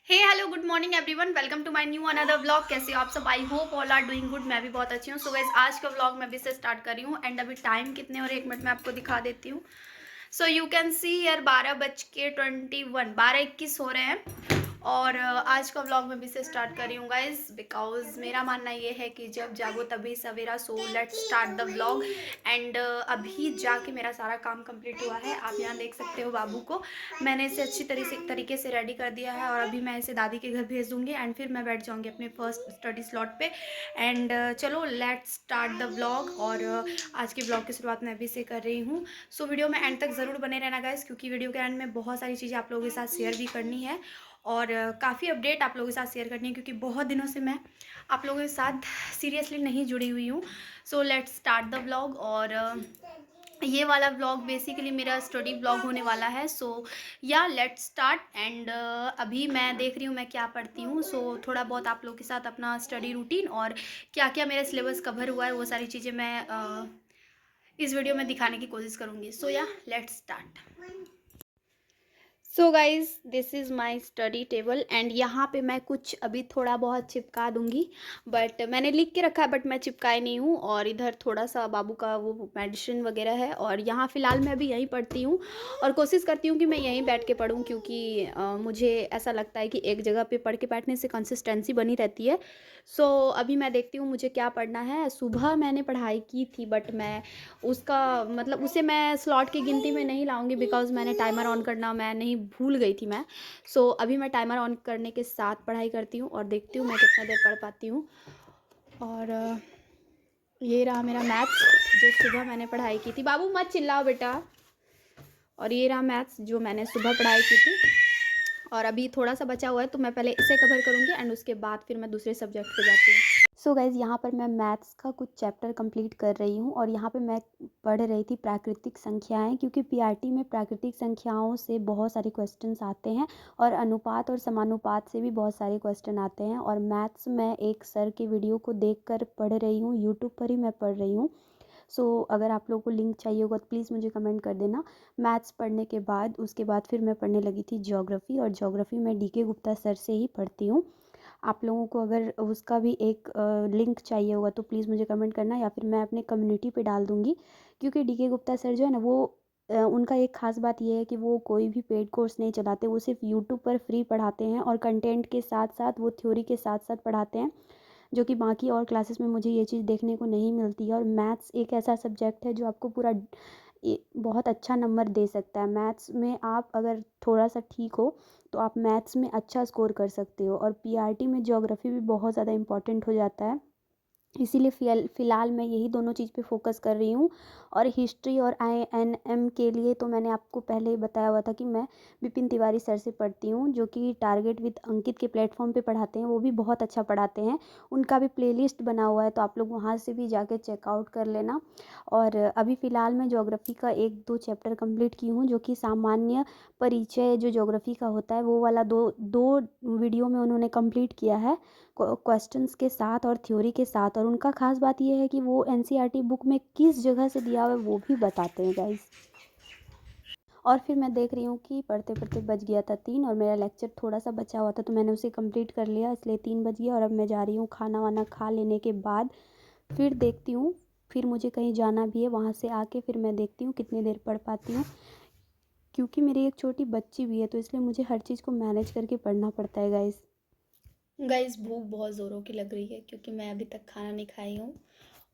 Hey hello good morning everyone, welcome to my new another vlog. कैसे हो आप सब? I hope all are doing good. मैं भी बहुत अच्छी हूँ। सो गाइस, आज का व्लॉग मैं अभी से स्टार्ट कर रही हूँ एंड अभी टाइम कितने और 1 मिनट में आपको दिखा देती हूँ। सो यू कैन सी यार 12:21 12:21 हो रहे हैं और आज का व्लॉग मैं अभी से स्टार्ट कर रही हूँ गाइज, बिकॉज मेरा मानना ये है कि जब जागो तभी सवेरा। So let's start the vlog and अभी जाके मेरा सारा काम कंप्लीट हुआ है। आप यहाँ देख सकते हो बाबू को मैंने इसे अच्छी तरीके से रेडी कर दिया है और अभी मैं इसे दादी के घर भेज दूंगी एंड फिर मैं बैठ जाऊंगी अपने फर्स्ट स्टडी स्लॉट पे। एंड चलो लेट्स स्टार्ट द व्लॉग। और आज के व्लॉग की शुरुआत मैं अभी से कर रही हूँ। सो वीडियो में एंड तक ज़रूर बने रहना गाइस, क्योंकि वीडियो के एंड में बहुत सारी चीज़ें आप लोगों के साथ शेयर भी करनी है और काफ़ी अपडेट आप लोगों के साथ शेयर करनी है, क्योंकि बहुत दिनों से मैं आप लोगों के साथ सीरियसली नहीं जुड़ी हुई हूँ। सो लेट्स स्टार्ट द व्लॉग। और ये वाला व्लॉग बेसिकली मेरा स्टडी व्लॉग होने वाला है। सो या लेट्स स्टार्ट। एंड अभी मैं देख रही हूँ मैं क्या पढ़ती हूँ। सो थोड़ा बहुत आप लोग के साथ अपना स्टडी रूटीन और क्या क्या मेरा सिलेबस कवर हुआ है वो सारी चीज़ें मैं इस वीडियो में दिखाने की कोशिश करूँगी। सो या let's start. So guys, this is my study table and यहाँ पे मैं कुछ अभी थोड़ा बहुत चिपका दूँगी, बट मैंने लिख के रखा है बट मैं चिपकाए नहीं हूँ। और इधर थोड़ा सा बाबू का वो मेडिसिन वगैरह है और यहाँ फ़िलहाल मैं अभी यहीं पढ़ती हूँ और कोशिश करती हूँ कि मैं यहीं बैठ के पढूँ, क्योंकि मुझे ऐसा लगता है कि एक जगह पे पढ़ के बैठने से कंसिस्टेंसी बनी रहती है। सो अभी मैं देखती हूँ मुझे क्या पढ़ना है। सुबह मैंने पढ़ाई की थी बट मैं उसका मतलब उसे मैं स्लॉट की गिनती में नहीं लाऊंगी, बिकॉज मैंने टाइमर ऑन करना मैं नहीं भूल गई थी मैं। सो अभी मैं टाइमर ऑन करने के साथ पढ़ाई करती हूँ और देखती हूँ मैं कितना देर पढ़ पाती हूँ। और ये रहा मेरा मैथ्स जो सुबह मैंने पढ़ाई की थी। बाबू मत चिल्लाओ बेटा। और ये रहा मैथ्स जो मैंने सुबह पढ़ाई की थी और अभी थोड़ा सा बचा हुआ है, तो मैं पहले इसे कवर करूँगी एंड उसके बाद फिर मैं दूसरे सब्जेक्ट पे जाती हूँ। सो गाइज़, यहाँ पर मैं मैथ्स का कुछ चैप्टर कंप्लीट कर रही हूँ और यहाँ पे मैं पढ़ रही थी प्राकृतिक संख्याएं, क्योंकि पीआरटी में प्राकृतिक संख्याओं से बहुत सारे क्वेश्चंस आते हैं और अनुपात और समानुपात से भी बहुत सारे क्वेश्चन आते हैं। और मैथ्स मैं एक सर के वीडियो को देख कर पढ़ रही हूँ, यूट्यूब पर ही मैं पढ़ रही हूँ। सो अगर आप लोगों को लिंक चाहिए होगा तो प्लीज़ मुझे कमेंट कर देना। मैथ्स पढ़ने के बाद उसके बाद फिर मैं पढ़ने लगी थी ज्योग्राफ़ी, और ज्योग्राफ़ी मैं डीके गुप्ता सर से ही पढ़ती हूँ। आप लोगों को अगर उसका भी एक लिंक चाहिए होगा तो प्लीज़ मुझे कमेंट करना, या फिर मैं अपने कम्युनिटी पे डाल दूँगी। क्योंकि डीके गुप्ता सर जो है ना, वो उनका एक ख़ास बात ये है कि वो कोई भी पेड कोर्स नहीं चलाते, वो सिर्फ यूट्यूब पर फ्री पढ़ाते हैं और कंटेंट के साथ साथ वो थ्योरी के साथ साथ पढ़ाते हैं, जो कि बाकी और क्लासेस में मुझे ये चीज़ देखने को नहीं मिलती है। और मैथ्स एक ऐसा सब्जेक्ट है जो आपको पूरा बहुत अच्छा नंबर दे सकता है। मैथ्स में आप अगर थोड़ा सा ठीक हो तो आप मैथ्स में अच्छा स्कोर कर सकते हो। और पीआरटी में ज्योग्राफी भी बहुत ज़्यादा इंपॉर्टेंट हो जाता है, इसीलिए फ़िलहाल मैं यही दोनों चीज़ पे फोकस कर रही हूँ। और हिस्ट्री और आईएनएम के लिए तो मैंने आपको पहले ही बताया हुआ था कि मैं विपिन तिवारी सर से पढ़ती हूँ, जो कि टारगेट विद अंकित के प्लेटफॉर्म पे पढ़ाते हैं। वो भी बहुत अच्छा पढ़ाते हैं, उनका भी प्लेलिस्ट बना हुआ है, तो आप लोग वहाँ से भी जाके चेकआउट कर लेना। और अभी फ़िलहाल मैं ज्योग्राफ़ी का 1-2 चैप्टर कंप्लीट की हूँ, जो कि सामान्य परिचय जो ज्योग्राफ़ी का होता है वो वाला दो दो वीडियो में उन्होंने कंप्लीट किया है, क्वेश्चंस के साथ और थ्योरी के साथ। और उनका ख़ास बात ये है कि वो एनसीईआरटी बुक में किस जगह से दिया हुआ है वो भी बताते हैं गाइस। और फिर मैं देख रही हूँ कि पढ़ते पढ़ते बज गया था 3 और मेरा लेक्चर थोड़ा सा बचा हुआ था, तो मैंने उसे कंप्लीट कर लिया, इसलिए 3 बज गया। और अब मैं जा रही हूँ खाना वाना खा लेने के बाद फिर देखती हूँ, फिर मुझे कहीं जाना भी है, वहाँ से आके फिर मैं देखती हूँ कितनी देर पढ़ पाती हूँ, क्योंकि मेरी एक छोटी बच्ची भी है, तो इसलिए मुझे हर चीज़ को मैनेज करके पढ़ना पड़ता है गाइस। गाइस, भूख बहुत ज़ोरों की लग रही है क्योंकि मैं अभी तक खाना नहीं खाई हूँ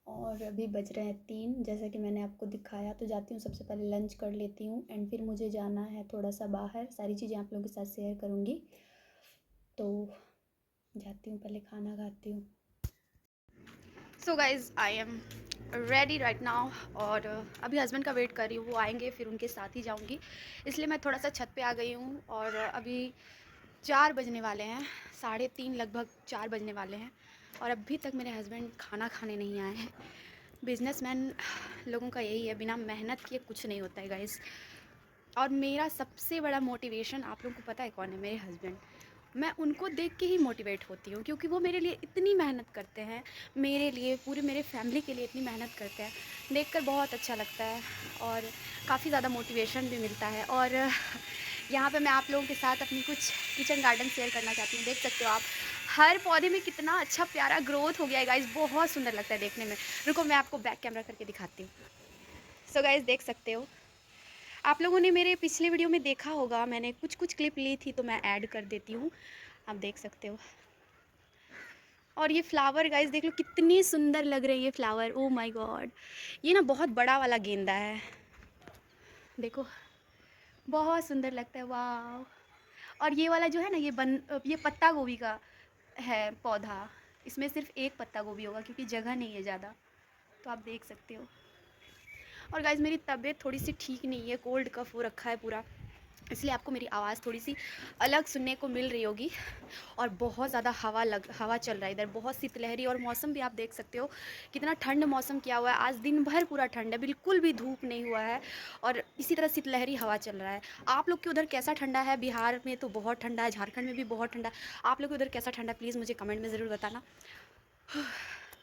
और अभी बज रहे हैं 3, जैसा कि मैंने आपको दिखाया। तो जाती हूँ, सबसे पहले लंच कर लेती हूँ एंड फिर मुझे जाना है थोड़ा सा बाहर, सारी चीज़ें आप लोगों के साथ शेयर करूँगी। तो जाती हूँ, पहले खाना खाती हूँ। So guys, I am ready right now. और अभी हस्बैंड का वेट कर रही हूँ, वो आएंगे फिर उनके साथ ही जाऊँगी, इसलिए मैं थोड़ा सा छत पे आ गई हूँ। और अभी 4 बजने वाले हैं, 3:30 लगभग 4 बजने वाले हैं और अभी तक मेरे हस्बैंड खाना खाने नहीं आए हैं। बिजनेसमैन लोगों का यही है, बिना मेहनत किए कुछ नहीं होता है गाइस। और मेरा सबसे बड़ा मोटिवेशन आप लोगों को पता है कौन है? मेरे हस्बैंड। मैं उनको देख के ही मोटिवेट होती हूँ, क्योंकि वो मेरे लिए इतनी मेहनत करते हैं, मेरे लिए, पूरे मेरे फैमिली के लिए इतनी मेहनत करते हैं, देखकर बहुत अच्छा लगता है और काफ़ी ज़्यादा मोटिवेशन भी मिलता है। और यहाँ पे मैं आप लोगों के साथ अपनी कुछ किचन गार्डन शेयर करना चाहती हूँ। देख सकते हो आप, हर पौधे में कितना अच्छा प्यारा ग्रोथ हो गया है गाइस, बहुत सुंदर लगता है देखने में। रुको मैं आपको बैक कैमरा करके दिखाती हूँ। सो गाइस देख सकते हो, आप लोगों ने मेरे पिछले वीडियो में देखा होगा, मैंने कुछ कुछ क्लिप ली थी तो मैं ऐड कर देती हूँ, आप देख सकते हो। और ये फ्लावर गाइस देख लो कितनी सुंदर लग रहे हैं ये फ्लावर, ओ माय गॉड। ये ना बहुत बड़ा वाला गेंदा है, देखो बहुत सुंदर लगता है, वाह। और ये वाला जो है ना, ये पत्ता गोभी का है पौधा, इसमें सिर्फ एक पत्ता गोभी होगा क्योंकि जगह नहीं है ज़्यादा, तो आप देख सकते हो। और गाइस मेरी तबीयत थोड़ी सी ठीक नहीं है, कोल्ड कफ हो रखा है पूरा, इसलिए आपको मेरी आवाज़ थोड़ी सी अलग सुनने को मिल रही होगी। और बहुत ज़्यादा हवा चल रहा है इधर, बहुत शीतलहरी। और मौसम भी आप देख सकते हो कितना ठंड मौसम किया हुआ है, आज दिन भर पूरा ठंड है, बिल्कुल भी धूप नहीं हुआ है। और इसी तरह शीतलहरी हवा चल रहा है। आप लोग के उधर कैसा ठंडा है? बिहार में तो बहुत ठंडा है, झारखंड में भी बहुत ठंडा है। आप लोग के उधर कैसा ठंडा है प्लीज़ मुझे कमेंट में ज़रूर बताना।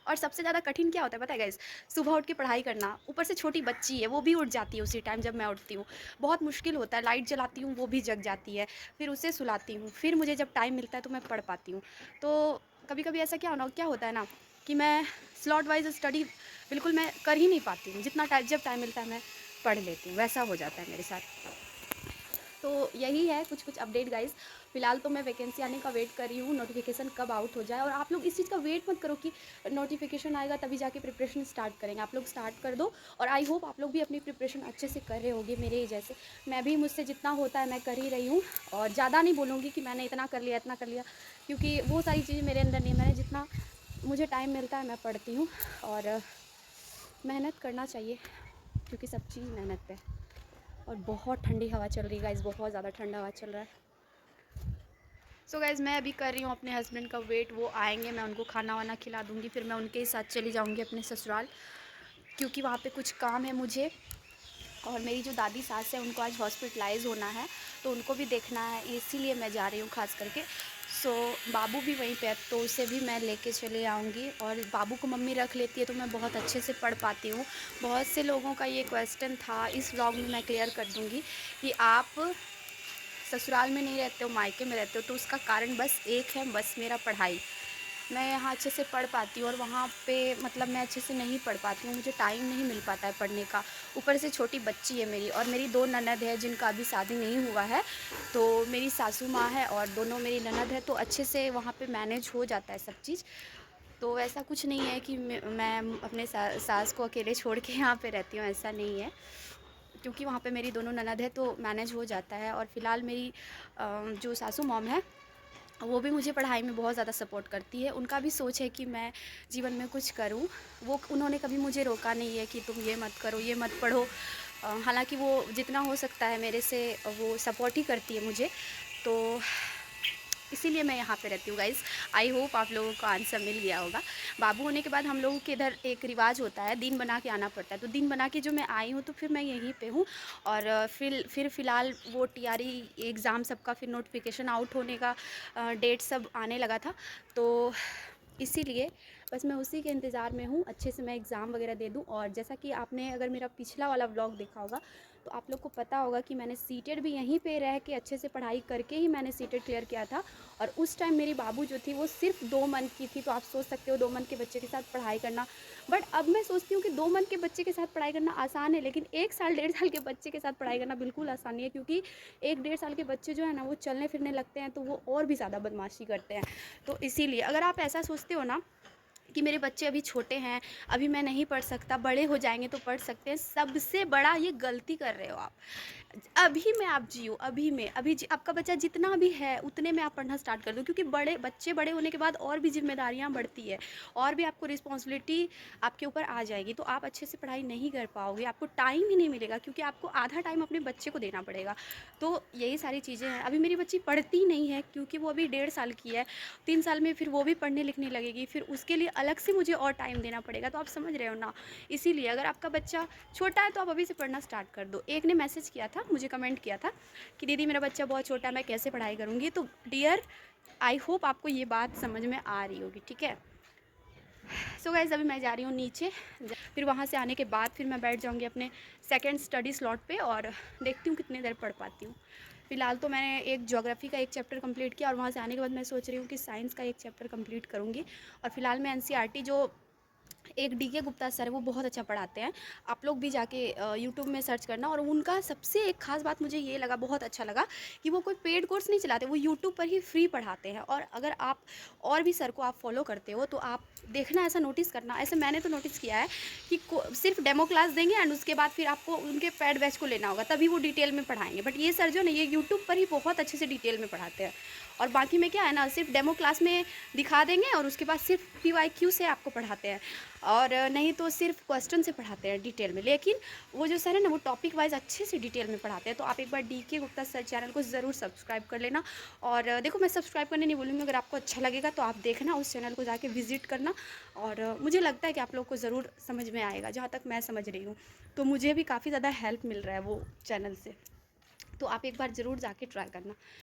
और सबसे ज़्यादा कठिन क्या होता है पता है गाइस? सुबह उठ के पढ़ाई करना, ऊपर से छोटी बच्ची है वो भी उठ जाती है उसी टाइम जब मैं उठती हूँ, बहुत मुश्किल होता है। लाइट जलाती हूँ वो भी जग जाती है, फिर उसे सुलाती हूँ, फिर मुझे जब टाइम मिलता है तो मैं पढ़ पाती हूँ। तो कभी कभी ऐसा क्या होता है ना कि मैं स्लॉट वाइज स्टडी बिल्कुल मैं कर ही नहीं पाती हूँ, जितना टाइम जब टाइम मिलता है मैं पढ़ लेती हूँ, वैसा हो जाता है मेरे साथ। तो यही है कुछ कुछ अपडेट गाइस। फिलहाल तो मैं वैकेंसी आने का वेट कर रही हूँ, नोटिफिकेशन कब आउट हो जाए। और आप लोग इस चीज़ का वेट मत करो कि नोटिफिकेशन आएगा तभी जाके प्रिपरेशन स्टार्ट करेंगे, आप लोग स्टार्ट कर दो। और आई होप आप लोग भी अपनी प्रिपरेशन अच्छे से कर रहे होगे मेरे ही जैसे। मैं भी, मुझसे जितना होता है मैं कर ही रही हूँ। और ज़्यादा नहीं बोलूँगी कि मैंने इतना कर लिया इतना कर लिया, क्योंकि वो सारी चीज़ें मेरे अंदर नहीं है। मैंने जितना मुझे टाइम मिलता है मैं पढ़ती हूँ। और मेहनत करना चाहिए क्योंकि सब चीज़ मेहनत पे। और बहुत ठंडी हवा चल रही है गाइस, बहुत ज़्यादा ठंडा हवा चल रहा है। सो गाइज़ मैं अभी कर रही हूँ अपने हस्बैंड का वेट, वो आएंगे, मैं उनको खाना वाना खिला दूँगी, फिर मैं उनके ही साथ चली जाऊँगी अपने ससुराल, क्योंकि वहाँ पे कुछ काम है मुझे। और मेरी जो दादी सास है उनको आज हॉस्पिटलाइज होना है, तो उनको भी देखना है, इसीलिए मैं जा रही हूँ खास करके। सो बाबू भी वहीं पे है तो उसे भी मैं लेके चले आऊँगी। और बाबू को मम्मी रख लेती है तो मैं बहुत अच्छे से पढ़ पाती हूँ। बहुत से लोगों का ये क्वेश्चन था, इस व्लॉग में मैं क्लियर कर दूँगी कि आप ससुराल में नहीं रहते हो, मायके में रहते हो, तो उसका कारण बस एक है, बस मेरा पढ़ाई। मैं यहाँ अच्छे से पढ़ पाती हूँ और वहाँ पे मतलब मैं अच्छे से नहीं पढ़ पाती हूँ, मुझे टाइम नहीं मिल पाता है पढ़ने का। ऊपर से छोटी बच्ची है मेरी, और मेरी 2 ननद है जिनका अभी शादी नहीं हुआ है। तो मेरी सासू माँ है और दोनों मेरी ननद है, तो अच्छे से वहाँ पे मैनेज हो जाता है सब चीज़। तो ऐसा कुछ नहीं है कि मैं अपने सास को अकेले छोड़ के यहाँ पे रहती हूँ, ऐसा नहीं है। क्योंकि वहाँ पे मेरी दोनों ननद है तो मैनेज हो जाता है। और फ़िलहाल मेरी जो सासू मॉम है वो भी मुझे पढ़ाई में बहुत ज़्यादा सपोर्ट करती है। उनका भी सोच है कि मैं जीवन में कुछ करूं। उन्होंने कभी मुझे रोका नहीं है कि तुम ये मत करो, ये मत पढ़ो। हालांकि वो जितना हो सकता है मेरे से वो सपोर्ट ही करती है मुझे। तो इसीलिए मैं यहाँ पे रहती हूँ गाइज़। आई होप आप लोगों को आंसर मिल गया होगा। बाबू होने के बाद हम लोगों के इधर एक रिवाज होता है, दिन बना के आना पड़ता है। तो दिन बना के जो मैं आई हूँ तो फिर मैं यहीं पे हूँ। और फिर फ़िलहाल वो टीआरई एग्ज़ाम सबका फिर नोटिफिकेशन आउट होने का डेट सब आने लगा था, तो इसीलिए बस मैं उसी के इंतज़ार में हूँ, अच्छे से मैं एग्ज़ाम वगैरह दे दूँ। और जैसा कि आपने अगर मेरा पिछला वाला व्लॉग देखा होगा तो आप लोग को पता होगा कि मैंने सीटेट भी यहीं पे रह के अच्छे से पढ़ाई करके ही मैंने सीटेट क्लियर किया था। और उस टाइम मेरी बाबू जो थी वो सिर्फ 2 मंथ की थी, तो आप सोच सकते हो 2 मंथ के बच्चे के साथ पढ़ाई करना। बट अब मैं सोचती हूँ कि 2 मंथ के बच्चे के साथ पढ़ाई करना आसान है, लेकिन 1 साल 1.5 साल के बच्चे के साथ पढ़ाई करना बिल्कुल आसान नहीं है। क्योंकि 1-1.5 साल के बच्चे जो है ना वो चलने फिरने लगते हैं तो वो और भी ज़्यादा बदमाशी करते हैं। तो इसीलिए अगर आप ऐसा सोचते हो ना कि मेरे बच्चे अभी छोटे हैं, अभी मैं नहीं पढ़ सकता, बड़े हो जाएंगे तो पढ़ सकते हैं, सबसे बड़ा ये गलती कर रहे हो आप। अभी में आप जियो, अभी में आपका बच्चा जितना भी है उतने में आप पढ़ना स्टार्ट कर दो। क्योंकि बच्चे बड़े होने के बाद और भी जिम्मेदारियां बढ़ती है, और भी आपको रिस्पॉन्सिबिलिटी आपके ऊपर आ जाएगी, तो आप अच्छे से पढ़ाई नहीं कर पाओगे, आपको टाइम ही नहीं मिलेगा, क्योंकि आपको आधा टाइम अपने बच्चे को देना पड़ेगा। तो यही सारी चीज़ें हैं। अभी मेरी बच्ची पढ़ती नहीं है क्योंकि वो अभी 1.5 साल की है, 3 साल में फिर वो भी पढ़ने लिखने लगेगी, फिर उसके लिए अलग से मुझे और टाइम देना पड़ेगा। तो आप समझ रहे हो ना। इसीलिए अगर आपका बच्चा छोटा है तो आप अभी से पढ़ना स्टार्ट कर दो। एक ने मैसेज किया था, मुझे कमेंट किया था कि दीदी मेरा बच्चा बहुत छोटा है, मैं कैसे पढ़ाई करूँगी। तो डियर आई होप आपको ये बात समझ में आ रही होगी, ठीक है। सो गाइस अभी मैं जा रही हूँ नीचे, फिर वहाँ से आने के बाद फिर मैं बैठ जाऊँगी अपने सेकंड स्टडी स्लॉट पे और देखती हूँ कितनी देर पढ़ पाती हूँ। फ़िलहाल तो मैंने एक ज्योग्राफ़ी का एक चैप्टर कंप्लीट किया और वहाँ से आने के बाद मैं सोच रही हूँ कि साइंस का एक चैप्टर कंप्लीट करूँगी। और फ़िलहाल मैं एनसीईआरटी जो एक डीके गुप्ता सर है वो बहुत अच्छा पढ़ाते हैं। आप लोग भी जाके यूट्यूब में सर्च करना। और उनका सबसे एक ख़ास बात मुझे ये लगा, बहुत अच्छा लगा कि वो कोई पेड कोर्स नहीं चलाते, वो यूट्यूब पर ही फ्री पढ़ाते हैं। और अगर आप और भी सर को आप फॉलो करते हो तो आप देखना, ऐसा नोटिस करना, ऐसे मैंने तो नोटिस किया है कि सिर्फ डेमो क्लास देंगे एंड उसके बाद फिर आपको उनके पेड बैच को लेना होगा, तभी वो डिटेल में पढ़ाएंगे। बट ये सर जो ना, ये यूट्यूब पर ही बहुत अच्छे से डिटेल में पढ़ाते हैं। और बाकी में क्या है ना, सिर्फ डेमो क्लास में दिखा देंगे और उसके बाद सिर्फ PYQ से आपको पढ़ाते हैं, और नहीं तो सिर्फ क्वेश्चन से पढ़ाते हैं डिटेल में। लेकिन वो जो सर है ना, वो टॉपिक वाइज अच्छे से डिटेल में पढ़ाते हैं। तो आप एक बार DK गुप्ता सर चैनल को ज़रूर सब्सक्राइब कर लेना। और देखो, मैं सब्सक्राइब करने नहीं बोलूँगी, अगर आपको अच्छा लगेगा तो आप देखना, उस चैनल को जाके विजिट करना। और मुझे लगता है कि आप लोग को ज़रूर समझ में आएगा, जहाँ तक मैं समझ रही हूँ। तो मुझे भी काफ़ी ज़्यादा हेल्प मिल रहा है वो चैनल से। तो आप एक बार ज़रूर जाके ट्राई करना।